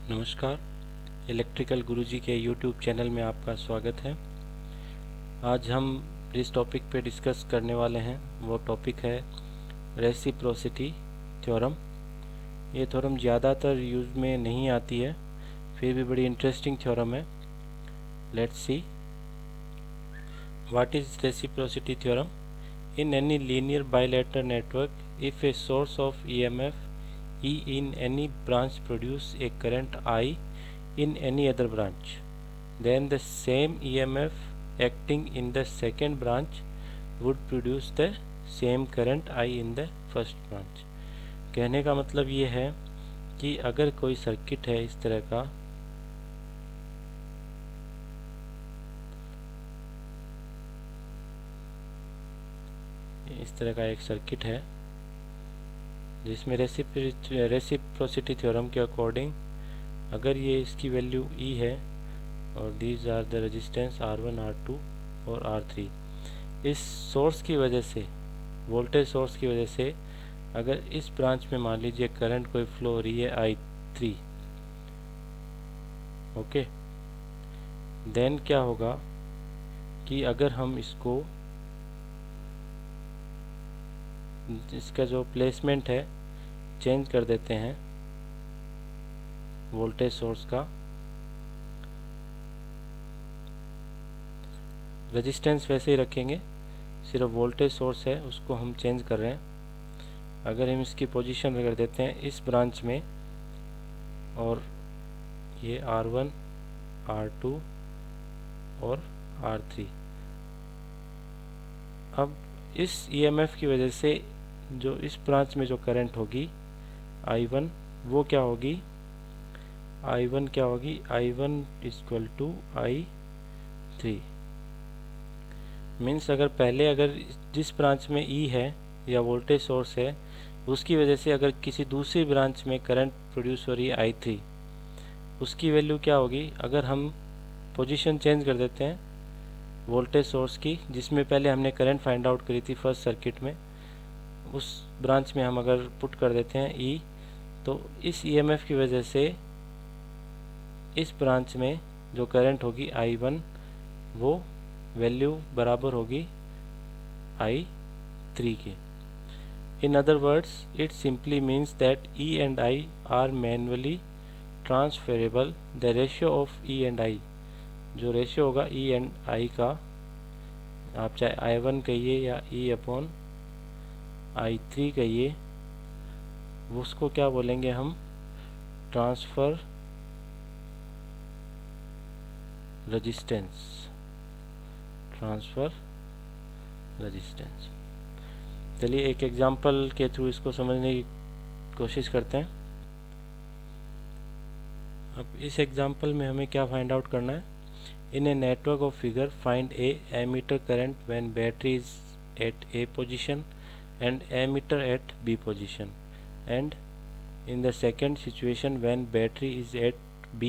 नमस्कार। इलेक्ट्रिकल गुरुजी के YouTube channel में आपका स्वागत है। आज हम जिस टॉपिक पे डिस्कस करने वाले हैं वो टॉपिक है रेसिप्रोसिटी थ्योरम। ये थ्योरम ज़्यादातर यूज़ में नहीं आती है, फिर भी बड़ी इंटरेस्टिंग थ्योरम है। Let's see what is reciprocity theorem. In any linear bilateral network if a source of EMF E in any branch produce a current I in any other branch, then the same EMF acting in the second branch would produce the same current I in the first branch। कहने का मतलब ये है कि अगर कोई circuit है इस तरह का, एक सर्किट है जिसमें रेसिप्रोसिटी थ्योरम के अकॉर्डिंग अगर ये इसकी वैल्यू E है और these are the resistance R1, R2 और R3, इस सोर्स की वजह से, वोल्टेज सोर्स की वजह से अगर इस ब्रांच में मान लीजिए करंट कोई फ्लो हो रही है I3, ओके, देन क्या होगा कि अगर हम इसका जो प्लेसमेंट है चेंज कर देते हैं वोल्टेज सोर्स का, रेजिस्टेंस वैसे ही रखेंगे, सिर्फ वोल्टेज सोर्स है उसको हम चेंज कर रहे हैं। अगर हम इसकी पोजीशन कर देते हैं इस ब्रांच में और ये R1, R2 और R3, अब इस EMF की वजह से जो इस ब्रांच में जो करंट होगी I1 वो क्या होगी, I1 equal to I3। Means अगर पहले अगर जिस ब्रांच में E है या वोल्टेज सोर्स है उसकी वजह से अगर किसी दूसरी ब्रांच में करंट प्रोड्यूस हो रही है I3, उसकी वैल्यू क्या होगी। अगर हम पोजीशन चेंज कर देते हैं वोल्टेज सोर्स की, जिसमें पहले हमने करंट फाइंड आउट करी थी फर्स्ट सर्किट में, उस ब्रांच में हम अगर पुट कर देते हैं E, तो इस EMF की वजह से इस ब्रांच में जो करंट होगी I1 वो वैल्यू बराबर होगी I3 के। In other words, it simply means that E and I are manually transferable. The ratio of E and I, जो रेशियो होगा E and I का, आप चाहे I1 कहिए या E अपॉन I3 कहिए, उसको क्या बोलेंगे हम, ट्रांसफ़र रेजिस्टेंस। चलिए एक एग्जांपल के थ्रू इसको समझने की कोशिश करते हैं। अब इस एग्जांपल में हमें क्या फाइंड आउट करना है। In a network of figure find a ammeter current when battery is at A position and ammeter at B position, and in the second situation when battery is at B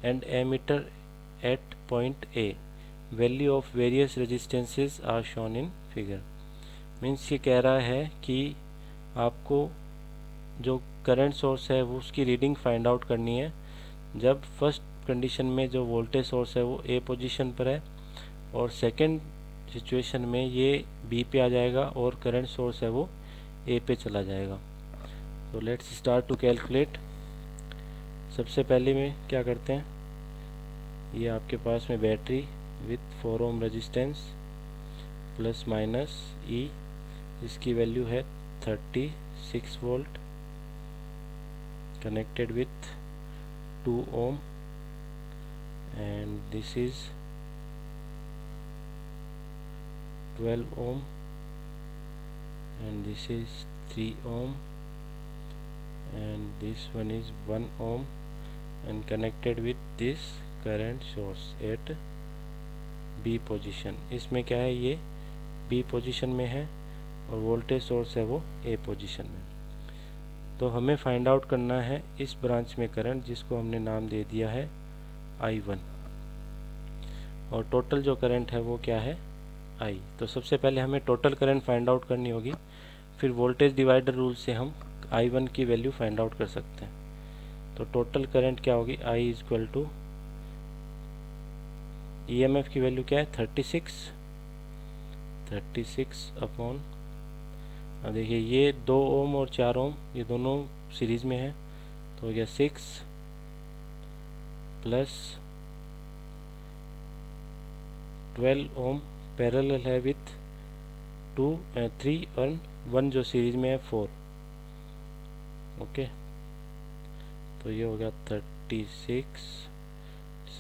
and ammeter at point A, value of various resistances are shown in figure. Means ये कह रहा है कि आपको जो current source है वो उसकी रीडिंग फाइंड आउट करनी है जब फर्स्ट कंडीशन में जो वोल्टेज सोर्स है वो A पोजीशन पर है और सेकंड सिचुएशन में ये B पे आ जाएगा और करंट सोर्स है वो A पे चला जाएगा। तो लेट्स स्टार्ट टू कैलकुलेट। सबसे पहले में क्या करते हैं, ये आपके पास में battery with 4 ohm resistance plus minus E, इसकी वैल्यू है 36 volt, connected with 2 ohm, and this is 12 ohm, and this is 3 ohm, and this one is 1 ohm, and connected with this current source at B position। इसमें क्या है, ये B position में है और voltage source है वो A पोजीशन में। तो हमें फाइंड आउट करना है इस ब्रांच में करंट, जिसको हमने नाम दे दिया है I1, और टोटल जो करंट है वो क्या है I। तो सबसे पहले हमें टोटल करंट फाइंड आउट करनी होगी, फिर वोल्टेज डिवाइडर रूल से हम I1 की वैल्यू फाइंड आउट कर सकते हैं। तो टोटल करंट क्या होगी, I is equal to EMF की वैल्यू क्या है 36 अपॉन, अब देखिए ये 2 ओम और 4 ओम ये दोनों सीरीज में है, तो हो गया 6 प्लस 12 ओम पैरेलल है विथ 3 और 1 जो सीरीज में है 4। ओके, तो ये हो गया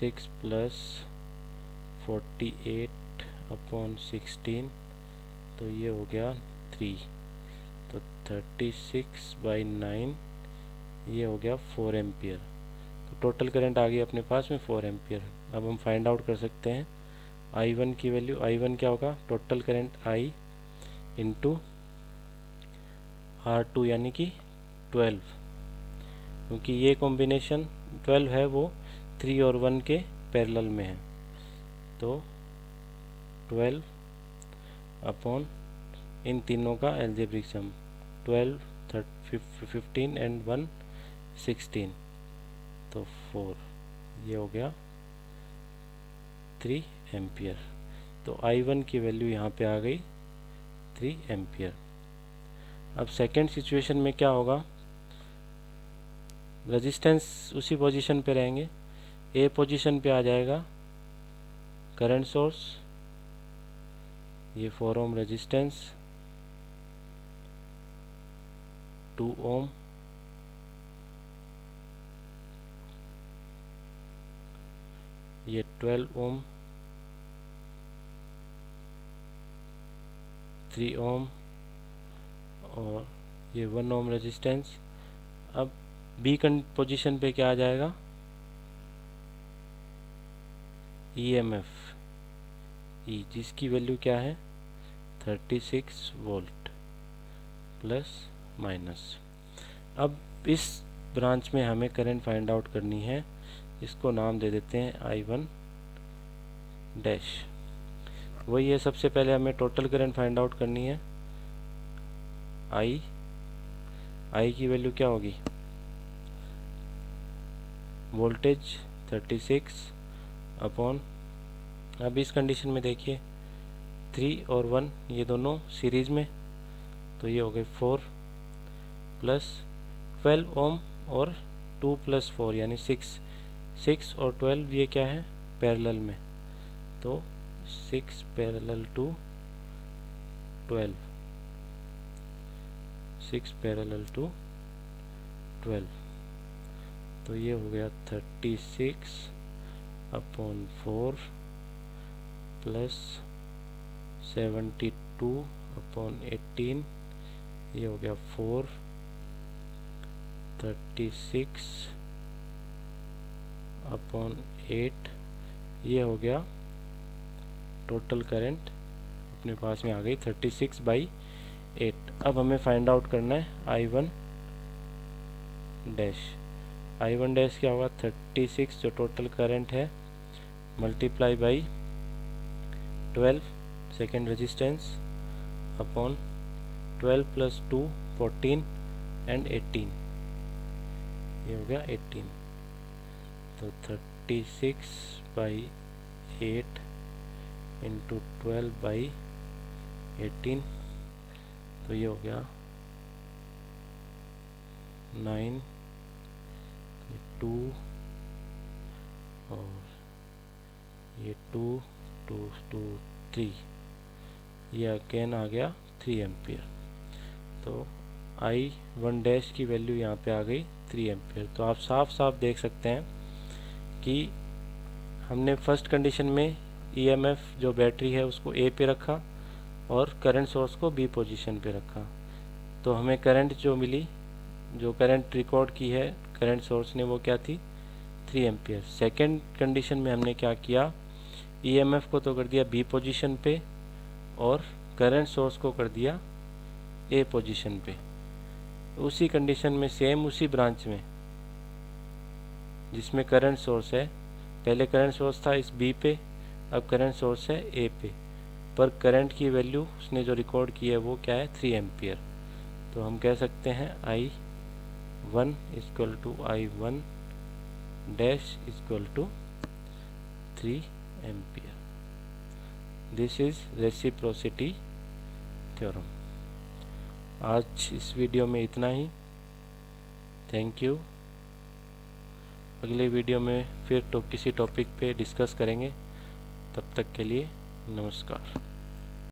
6 प्लस 48 अपॉन 16, तो ये हो गया 3, तो 36/9 ये हो गया 4 एम्पियर। तो टोटल करंट आ गई अपने पास में 4 एम्पियर। अब हम फाइंड आउट कर सकते हैं I1 की वैल्यू। I1 क्या होगा, total current I into R2 यानी कि 12, क्योंकि ये कॉम्बिनेशन 12 है वो 3 और 1 के पैरेलल में है, तो 12 अपॉन इन तीनों का एल्जेब्रिक सम 12, 15 एंड 1 16, तो 4, ये हो गया 3 एम्पियर। तो I1 की वैल्यू यहाँ पे आ गई 3 एम्पियर। अब सेकेंड सिचुएशन में क्या होगा, रेजिस्टेंस उसी पोजीशन पे रहेंगे, ए पोजीशन पे आ जाएगा करंट सोर्स, ये 4 ओम रेजिस्टेंस, 2 ओम, ये 12 ओम, 3 ओम और ये 1 ओम रेजिस्टेंस। अब बी पोजीशन पे क्या आ जाएगा, EMF E, जिसकी वैल्यू क्या है 36 वोल्ट प्लस माइनस। अब इस ब्रांच में हमें करंट फाइंड आउट करनी है, इसको नाम दे देते हैं I1 डैश। वही है, सबसे पहले हमें टोटल करंट फाइंड आउट करनी है। I की वैल्यू क्या होगी, वोल्टेज 36 अपॉन, अब इस कंडीशन में देखिए 3 और 1 ये दोनों सीरीज में, तो ये हो गए 4 प्लस 12 ओम और 2 + 4 यानी 6 और 12 ये क्या है पैरेलल में, तो 6 पैरेलल टू 12, 6 पैरेलल टू 12, तो ये हो गया 36 अपॉन 4 प्लस 72 अपॉन 18, ये हो गया 4, 36 अपॉन 8, ये हो गया टोटल करंट अपने पास में आ गई 36/8। अब हमें फाइंड आउट करना है I1 डैश। I1 डैश क्या होगा, 36 जो टोटल करंट है multiply by 12 second resistance upon 12 + 2 14 and 18, ये हो गया 18, तो 36/8 इंटू 12/18, तो ये हो गया 9, 2 और ये 2, 2, 2, 3, ये अगेन आ गया 3 एम्पियर। तो I1 डैश की वैल्यू यहाँ पे आ गई 3 एम्पियर। तो आप साफ साफ देख सकते हैं कि हमने फर्स्ट कंडीशन में EMF जो बैटरी है उसको A पे रखा और करंट सोर्स को B पोजीशन पे रखा, तो हमें करंट जो मिली, जो करंट रिकॉर्ड की है करंट सोर्स ने, वो क्या थी 3 एम्पियर। सेकेंड कंडीशन में हमने क्या किया, EMF को तो कर दिया B पोजीशन पे और करंट सोर्स को कर दिया A पोजीशन पे। उसी कंडीशन में सेम उसी ब्रांच में जिसमें करंट सोर्स है, पहले करंट सोर्स था इस B पे, अब करंट सोर्स है A पे, पर करंट की वैल्यू उसने जो रिकॉर्ड की है वो क्या है 3 एम्पियर। तो हम कह सकते हैं I 1 equal to I1 dash equal to 3 ampere. This is reciprocity theorem. आज इस वीडियो में इतना ही। Thank you. अगले वीडियो में फिर किसी टॉपिक पे डिस्कस करेंगे। तब तक के लिए नमस्कार।